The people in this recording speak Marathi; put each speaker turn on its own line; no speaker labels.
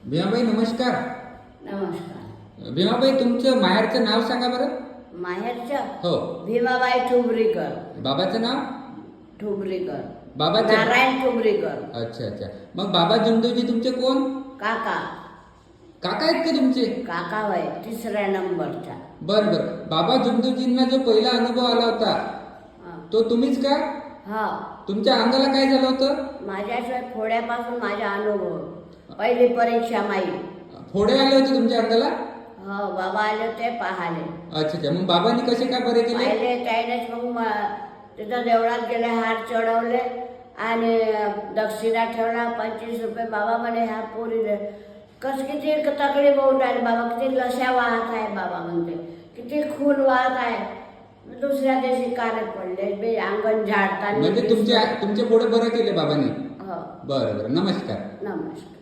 भीमाबाई नमस्कार.
नमस्कार.
भीमाबाई तुमचं माहेरचं नाव सांगा बरं.
माहेरचं
हो.
भीमाबाई ठुबरीकर.
बाबाचं नाव?
ठुबरीकर.
बाबाचं?
नारायण ठुबरीकर.
अच्छा अच्छा. मग बाबा जुंदूजी तुमचे कोण?
काका.
काका आहेत का तुमचे?
काका वय तिसऱ्या नंबरचा.
बरं बरं. बाबा जुंदूजींना जो पहिला अनुभव आला होता
हा.
तो तुम्हीच का?
हा.
तुमच्या अंगाला काय झालं होतं?
माझ्याशिवाय फोड्यापासून माझा अनुभव. पहिली परीक्षा माई.
फोडे आले होते तुमच्या अंगाला?
हो. बाबा आले होते पाहाले.
अच्छा अच्छा. मग बाबांनी कसे काय बरे केले?
पाहिले त्यानेच मग तिथं देवळात गेले, हार चढवले आणि दक्षिणा ठेवला 25 रुपये. बाबा म्हणे ह्या पोरीले किती तकडी बोट आहे बाबा, किती लश्या वाहत आहे बाबा म्हणते, किती खून वाहत आहे. दुसऱ्या दिवशी काने पडले बे अंगण झाडताना.
म्हणजे तुमचे फोडे बरं केले बाबांनी?
हो.
बरं बरं. नमस्कार.
नमस्कार.